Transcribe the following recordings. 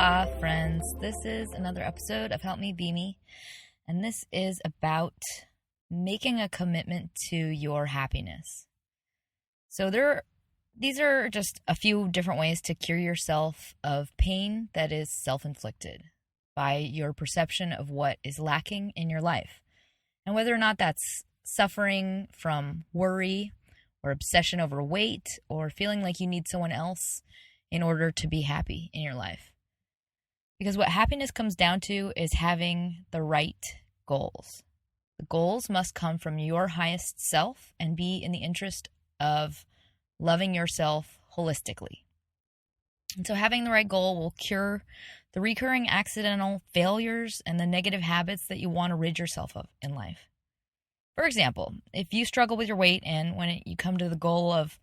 Aloha, friends. This is another episode of Help Me Be Me, and this is about making a commitment to your happiness. So these are just a few different ways to cure yourself of pain that is self-inflicted by your perception of what is lacking in your life, and whether or not that's suffering from worry or obsession over weight or feeling like you need someone else in order to be happy in your life. Because what happiness comes down to is having the right goals. The goals must come from your highest self and be in the interest of loving yourself holistically. And so having the right goal will cure the recurring accidental failures and the negative habits that you want to rid yourself of in life. For example, if you struggle with your weight and when you come to the goal of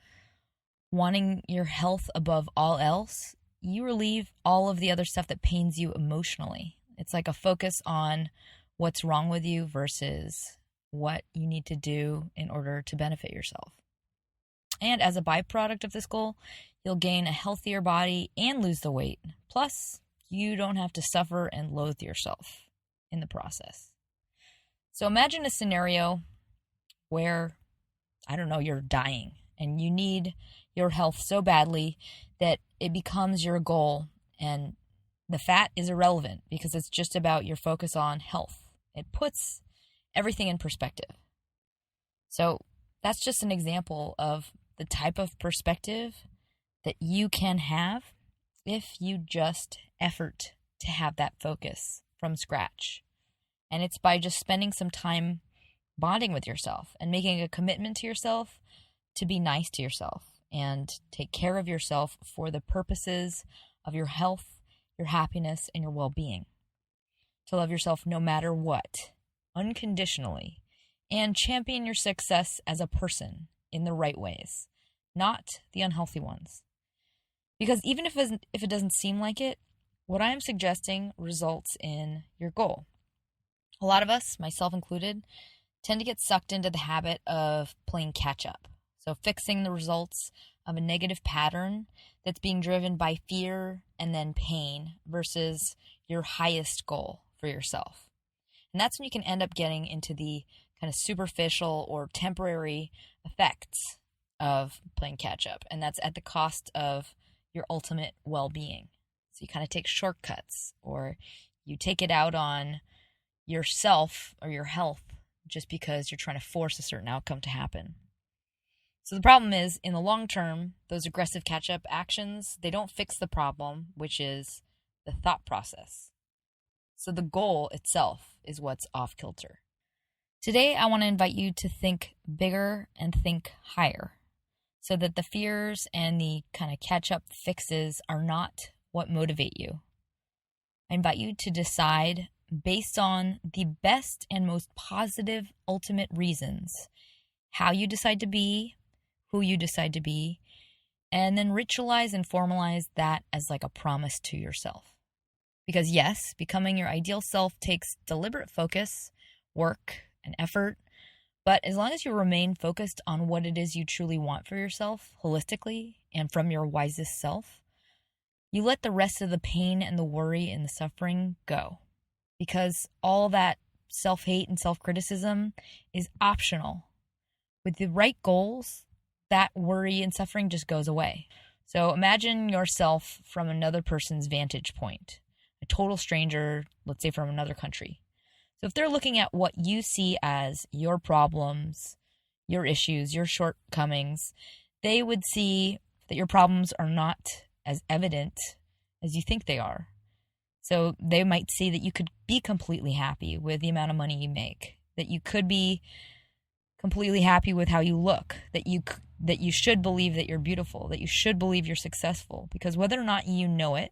wanting your health above all else, you relieve all of the other stuff that pains you emotionally. It's like a focus on what's wrong with you versus what you need to do in order to benefit yourself. And as a byproduct of this goal, you'll gain a healthier body and lose the weight. Plus, you don't have to suffer and loathe yourself in the process. So imagine a scenario where, you're dying and you need your health so badly that it becomes your goal, and the fat is irrelevant because it's just about your focus on health. It puts everything in perspective. So that's just an example of the type of perspective that you can have if you just effort to have that focus from scratch. And it's by just spending some time bonding with yourself and making a commitment to yourself to be nice to yourself and take care of yourself for the purposes of your health, your happiness, and your well-being. To love yourself no matter what, unconditionally, and champion your success as a person in the right ways, not the unhealthy ones. Because even if it doesn't seem like it, what I am suggesting results in your goal. A lot of us, myself included, tend to get sucked into the habit of playing catch-up. So fixing the results of a negative pattern that's being driven by fear and then pain versus your highest goal for yourself. And that's when you can end up getting into the kind of superficial or temporary effects of playing catch up. And that's at the cost of your ultimate well-being. So you kind of take shortcuts, or you take it out on yourself or your health just because you're trying to force a certain outcome to happen. So the problem is, in the long term, those aggressive catch-up actions, they don't fix the problem, which is the thought process. So the goal itself is what's off-kilter. Today, I want to invite you to think bigger and think higher, so that the fears and the kind of catch-up fixes are not what motivate you. I invite you to decide based on the best and most positive ultimate reasons how you decide to be, who you decide to be, and then ritualize and formalize that as like a promise to yourself. Because yes, becoming your ideal self takes deliberate focus, work, and effort, but as long as you remain focused on what it is you truly want for yourself, holistically, and from your wisest self, you let the rest of the pain and the worry and the suffering go. Because all that self-hate and self-criticism is optional. With the right goals, that worry and suffering just goes away. So imagine yourself from another person's vantage point, a total stranger, let's say from another country. So if they're looking at what you see as your problems, your issues, your shortcomings, they would see that your problems are not as evident as you think they are. So they might see that you could be completely happy with the amount of money you make, that you could be completely happy with how you look, that you should believe that you're beautiful, that you should believe you're successful, because whether or not you know it,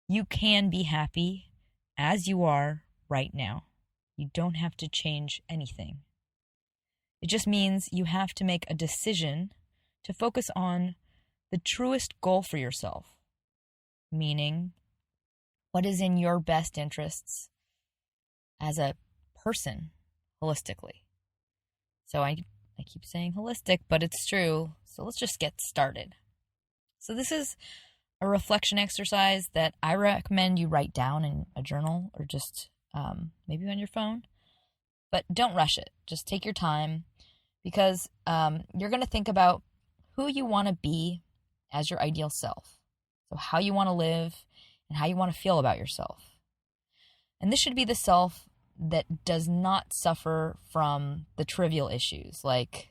you can be happy as you are right now. You don't have to change anything. It just means you have to make a decision to focus on the truest goal for yourself, meaning what is in your best interests as a person holistically. So I keep saying holistic, but it's true. So let's just get started. So this is a reflection exercise that I recommend you write down in a journal or just maybe on your phone. But don't rush it. Just take your time, because you're going to think about who you want to be as your ideal self. So how you want to live and how you want to feel about yourself. And this should be the self that does not suffer from the trivial issues, like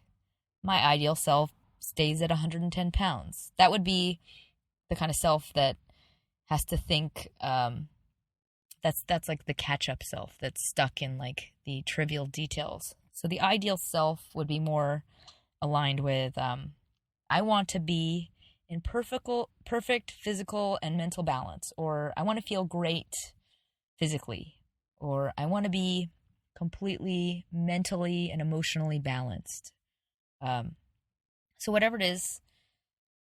my ideal self stays at 110 pounds. That would be the kind of self that has to think, that's like the catch-up self that's stuck in like the trivial details. So the ideal self would be more aligned with, I want to be in perfect physical and mental balance, or I want to feel great physically, or I want to be completely mentally and emotionally balanced. So whatever it is,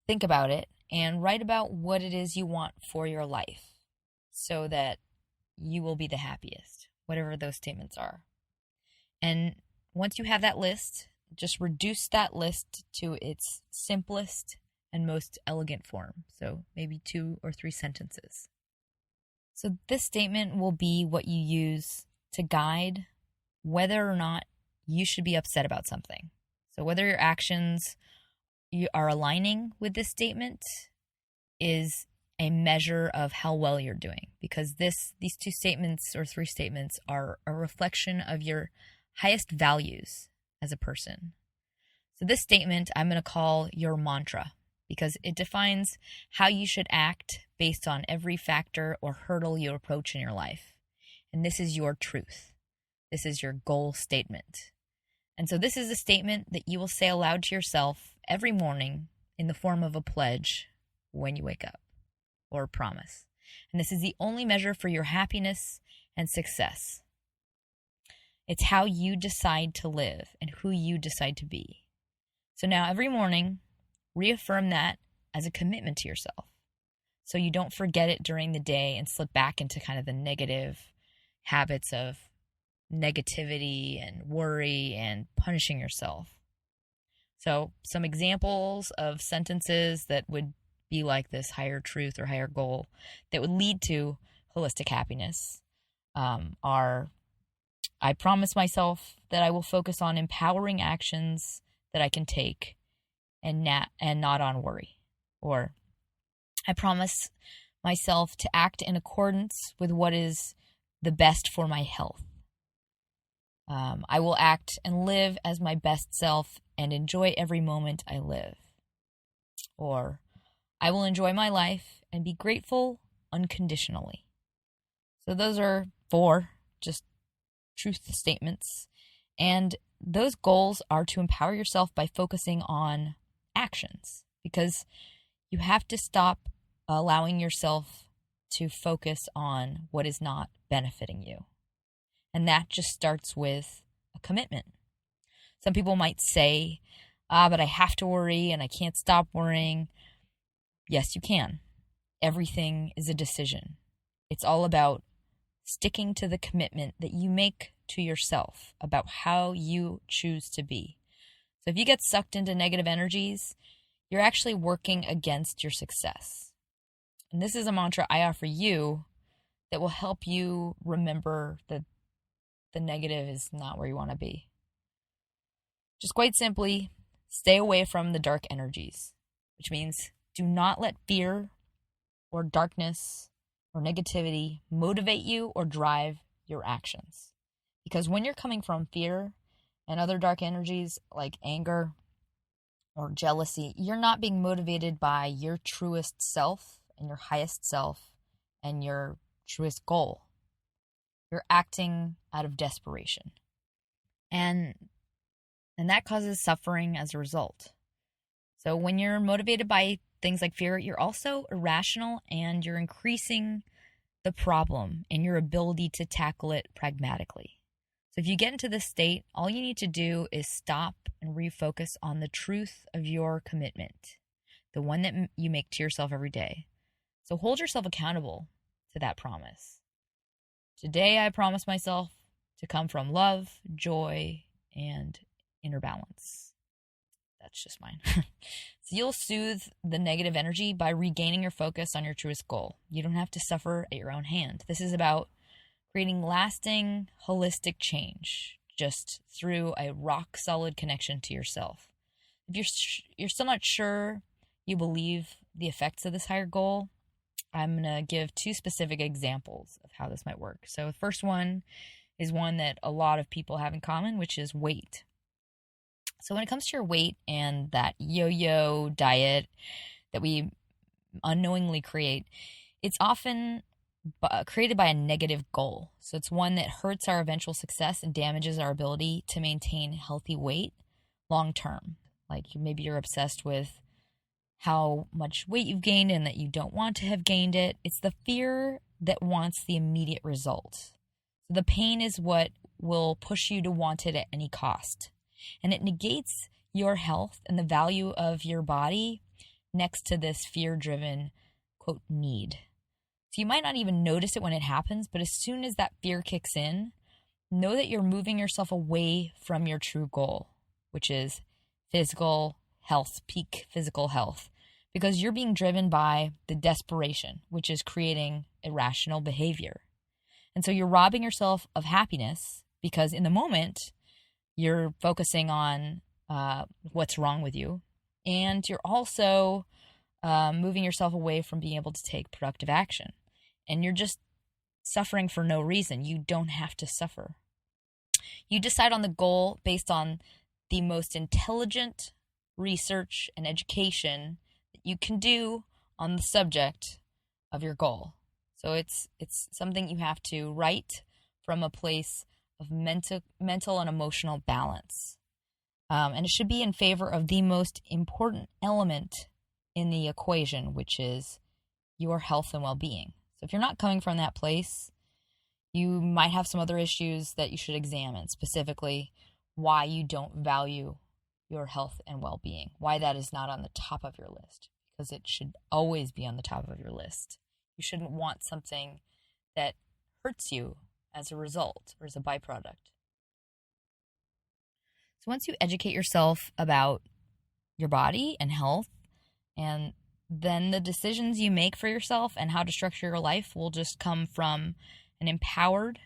think about it and write about what it is you want for your life so that you will be the happiest, whatever those statements are. And once you have that list, just reduce that list to its simplest and most elegant form. So maybe 2 or 3 sentences. So this statement will be what you use to guide whether or not you should be upset about something. So whether your actions you are aligning with this statement is a measure of how well you're doing, because these 2 statements or 3 statements are a reflection of your highest values as a person. So this statement I'm going to call your mantra, because it defines how you should act based on every factor or hurdle you approach in your life. And this is your truth. This is your goal statement. And so this is a statement that you will say aloud to yourself every morning in the form of a pledge when you wake up, or a promise. And this is the only measure for your happiness and success. It's how you decide to live and who you decide to be. So now every morning, reaffirm that as a commitment to yourself, so you don't forget it during the day and slip back into kind of the negative habits of negativity and worry and punishing yourself. So some examples of sentences that would be like this higher truth or higher goal that would lead to holistic happiness are, I promise myself that I will focus on empowering actions that I can take and not on worry. Or I promise myself to act in accordance with what is the best for my health. I will act and live as my best self and enjoy every moment I live. Or I will enjoy my life and be grateful unconditionally. So those are 4 just truth statements. And those goals are to empower yourself by focusing on actions, because you have to stop allowing yourself to focus on what is not benefiting you. And that just starts with a commitment. Some people might say, but I have to worry and I can't stop worrying. Yes, you can. Everything is a decision. It's all about sticking to the commitment that you make to yourself about how you choose to be. So if you get sucked into negative energies, you're actually working against your success. And this is a mantra I offer you that will help you remember that the negative is not where you want to be. Just quite simply, stay away from the dark energies, which means do not let fear or darkness or negativity motivate you or drive your actions. Because when you're coming from fear and other dark energies like anger or jealousy, you're not being motivated by your truest self and your highest self and your truest goal. You're acting out of desperation. And that causes suffering as a result. So when you're motivated by things like fear, you're also irrational and you're increasing the problem and your ability to tackle it pragmatically. So if you get into this state, all you need to do is stop and refocus on the truth of your commitment, the one that you make to yourself every day. So hold yourself accountable to that promise. Today, I promise myself to come from love, joy, and inner balance. That's just mine. So you'll soothe the negative energy by regaining your focus on your truest goal. You don't have to suffer at your own hand. This is about creating lasting, holistic change just through a rock-solid connection to yourself. If you're still not sure you believe the effects of this higher goal, I'm going to give 2 specific examples of how this might work. So the first one is one that a lot of people have in common, which is weight. So when it comes to your weight and that yo-yo diet that we unknowingly create, it's often created by a negative goal. So it's one that hurts our eventual success and damages our ability to maintain healthy weight long term. Like maybe you're obsessed with how much weight you've gained and that you don't want to have gained it. It's the fear that wants the immediate result. So the pain is what will push you to want it at any cost. And it negates your health and the value of your body next to this fear-driven, quote, need. So you might not even notice it when it happens, but as soon as that fear kicks in, know that you're moving yourself away from your true goal, which is physical health, peak physical health, because you're being driven by the desperation, which is creating irrational behavior. And so you're robbing yourself of happiness because in the moment, you're focusing on what's wrong with you. And you're also moving yourself away from being able to take productive action. And you're just suffering for no reason. You don't have to suffer. You decide on the goal based on the most intelligent research and education that you can do on the subject of your goal. So it's something you have to write from a place of mental and emotional balance. And it should be in favor of the most important element in the equation, which is your health and well-being. So if you're not coming from that place, you might have some other issues that you should examine, specifically why you don't value your health and well-being, why that is not on the top of your list, because it should always be on the top of your list. You shouldn't want something that hurts you as a result or as a byproduct. So once you educate yourself about your body and health, and then the decisions you make for yourself and how to structure your life will just come from an empowered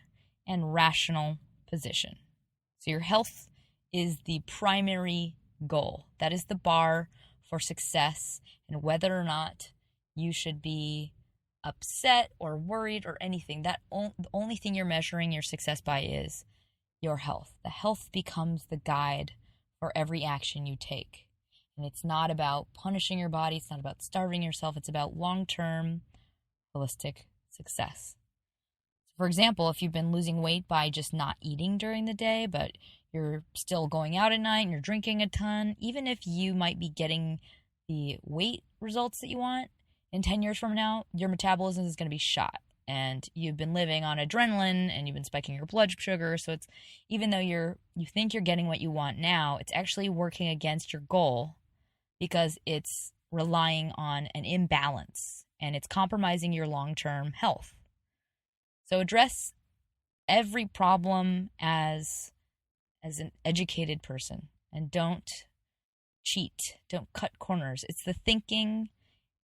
and rational position. So your health is the primary goal. That is the bar for success, and whether or not you should be upset or worried or anything, the only thing you're measuring your success by is your health. The health becomes the guide for every action you take. And it's not about punishing your body. It's not about starving yourself. It's about long-term holistic success. For example, if you've been losing weight by just not eating during the day, but you're still going out at night and you're drinking a ton, even if you might be getting the weight results that you want, in 10 years from now, your metabolism is going to be shot. And you've been living on adrenaline and you've been spiking your blood sugar. So it's, even though you think you're getting what you want now, it's actually working against your goal because it's relying on an imbalance and it's compromising your long-term health. So address every problem as an educated person, and don't cheat, don't cut corners. It's the thinking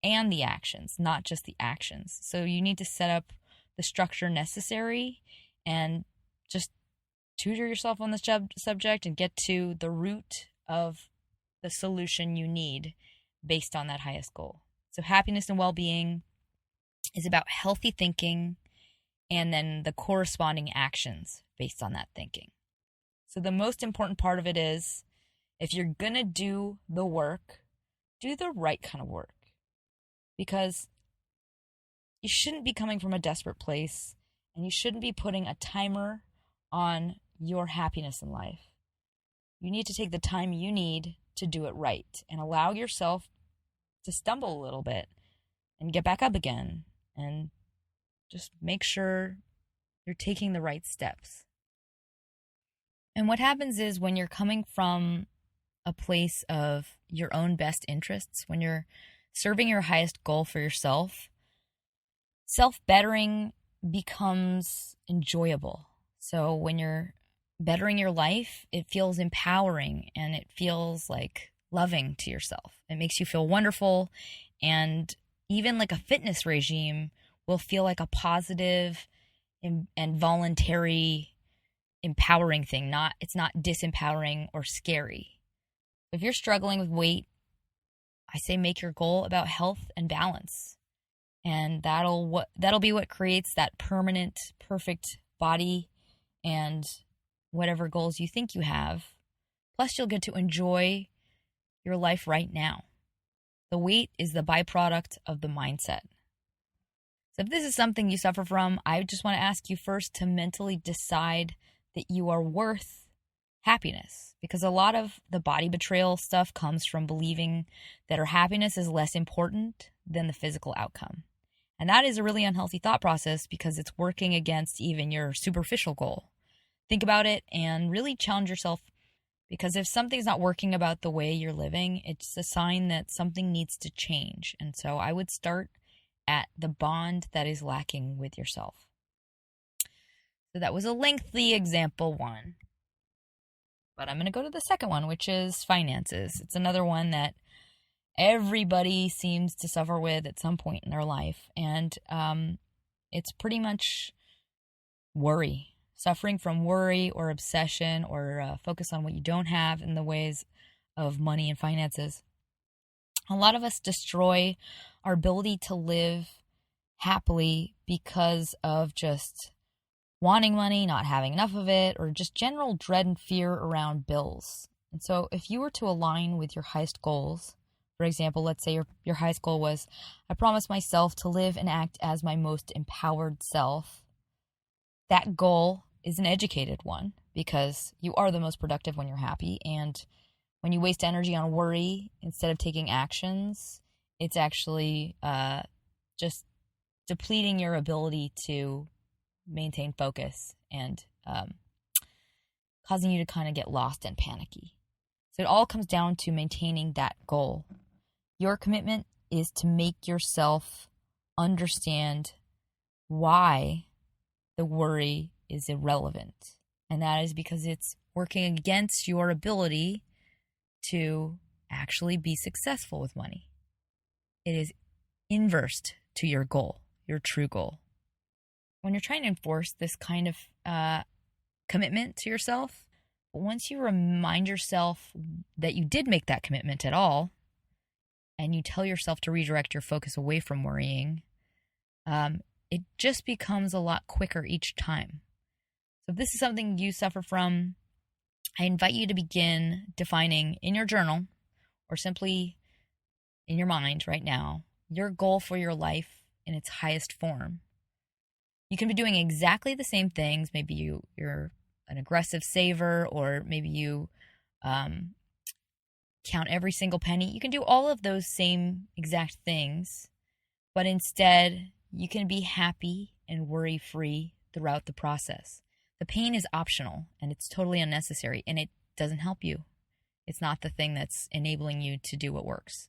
and the actions, not just the actions. So you need to set up the structure necessary and just tutor yourself on this subject and get to the root of the solution you need based on that highest goal. So happiness and well-being is about healthy thinking and then the corresponding actions based on that thinking. So the most important part of it is, if you're going to do the work, do the right kind of work. Because you shouldn't be coming from a desperate place, and you shouldn't be putting a timer on your happiness in life. You need to take the time you need to do it right and allow yourself to stumble a little bit and get back up again and just make sure you're taking the right steps. And what happens is, when you're coming from a place of your own best interests, when you're serving your highest goal for yourself, self-bettering becomes enjoyable. So when you're bettering your life, it feels empowering and it feels like loving to yourself. It makes you feel wonderful, and even like a fitness regime will feel like a positive and voluntary empowering thing. It's not disempowering or scary. If you're struggling with weight, I say make your goal about health and balance. And that'll be what creates that permanent, perfect body and whatever goals you think you have. Plus, you'll get to enjoy your life right now. The weight is the byproduct of the mindset. So if this is something you suffer from, I just want to ask you first to mentally decide that you are worth happiness, because a lot of the body betrayal stuff comes from believing that our happiness is less important than the physical outcome. And that is a really unhealthy thought process because it's working against even your superficial goal. Think about it and really challenge yourself, because if something's not working about the way you're living, it's a sign that something needs to change. And so I would start at the bond that is lacking with yourself. So that was a lengthy example one. But I'm going to go to the second one, which is finances. It's another one that everybody seems to suffer with at some point in their life. And it's pretty much worry. Suffering from worry or obsession or focus on what you don't have in the ways of money and finances. A lot of us destroy our ability to live happily because of just wanting money, not having enough of it, or just general dread and fear around bills. And so if you were to align with your highest goals, for example, let's say your highest goal was, I promise myself to live and act as my most empowered self. That goal is an educated one, because you are the most productive when you're happy. And when you waste energy on worry instead of taking actions, it's actually just depleting your ability to maintain focus and causing you to kind of get lost and panicky. So it all comes down to maintaining that goal. Your commitment is to make yourself understand why the worry is irrelevant. And that is because it's working against your ability to actually be successful with money. It is inverse to your goal, your true goal. When you're trying to enforce this kind of commitment to yourself, once you remind yourself that you did make that commitment at all, and you tell yourself to redirect your focus away from worrying, it just becomes a lot quicker each time. So if this is something you suffer from, I invite you to begin defining in your journal or simply in your mind right now your goal for your life in its highest form. You can be doing exactly the same things. Maybe you're an aggressive saver, or maybe you count every single penny. You can do all of those same exact things, but instead you can be happy and worry-free throughout the process. The pain is optional and it's totally unnecessary, and it doesn't help you. It's not the thing that's enabling you to do what works.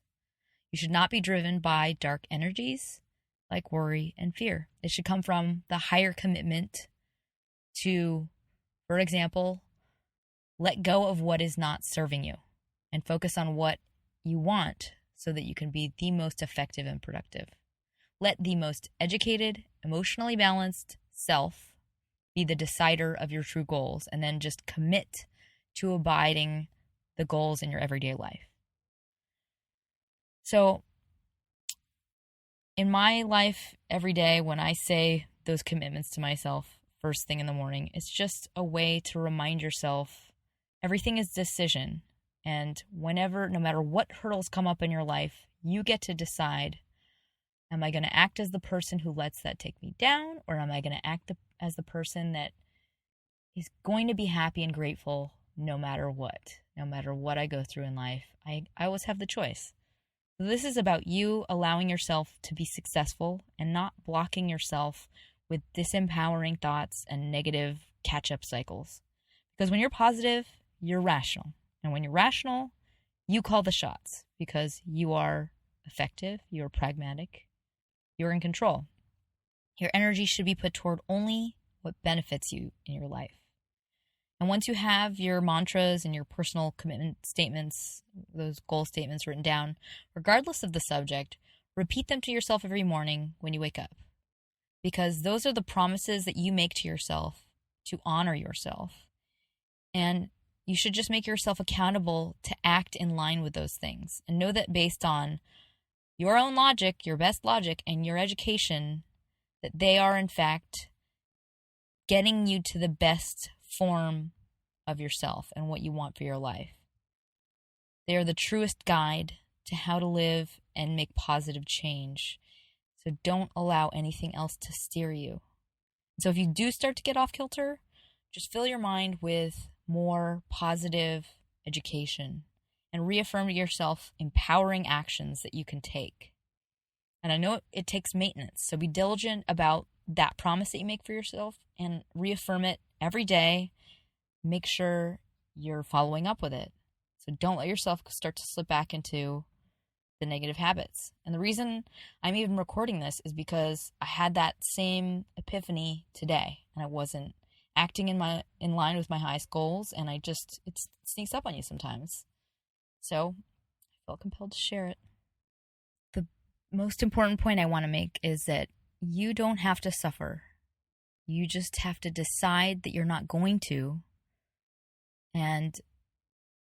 You should not be driven by dark energies like worry and fear. It should come from the higher commitment to, for example, let go of what is not serving you and focus on what you want so that you can be the most effective and productive. Let the most educated, emotionally balanced self be the decider of your true goals, and then just commit to abiding the goals in your everyday life. So in my life every day, when I say those commitments to myself first thing in the morning, it's just a way to remind yourself everything is decision. And whenever, no matter what hurdles come up in your life, you get to decide, am I going to act as the person who lets that take me down, or am I going to act as the person that is going to be happy and grateful no matter what I go through in life? I always have the choice. This is about you allowing yourself to be successful and not blocking yourself with disempowering thoughts and negative catch-up cycles. Because when you're positive, you're rational. And when you're rational, you call the shots because you are effective, you're pragmatic, you're in control. Your energy should be put toward only what benefits you in your life. And once you have your mantras and your personal commitment statements, those goal statements written down, regardless of the subject, repeat them to yourself every morning when you wake up. Because those are the promises that you make to yourself to honor yourself. And you should just make yourself accountable to act in line with those things. And know that based on your own logic, your best logic, and your education, that they are in fact getting you to the best form of yourself and what you want for your life. They are the truest guide to how to live and make positive change. So don't allow anything else to steer you. So if you do start to get off kilter, just fill your mind with more positive education and reaffirm to yourself empowering actions that you can take. And I know it takes maintenance, so be diligent about that promise that you make for yourself and reaffirm it every day. Make sure you're following up with it. So don't let yourself start to slip back into the negative habits. And the reason I'm even recording this is because I had that same epiphany today, and I wasn't acting in line with my highest goals, and it sneaks up on you sometimes. So I felt compelled to share it. The most important point I want to make is that you don't have to suffer. You just have to decide that you're not going to. And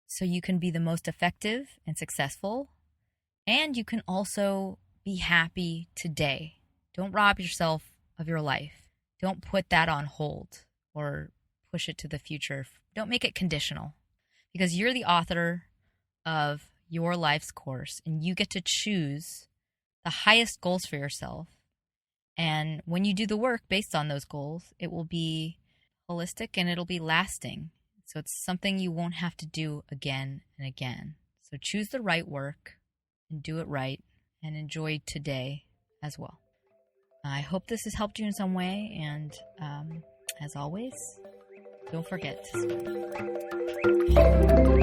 so you can be the most effective and successful. And you can also be happy today. Don't rob yourself of your life. Don't put that on hold or push it to the future. Don't make it conditional, because you're the author of your life's course and you get to choose the highest goals for yourself. And when you do the work based on those goals, it will be holistic and it'll be lasting. So it's something you won't have to do again and again. So choose the right work and do it right and enjoy today as well. I hope this has helped you in some way. And as always, don't forget to smile.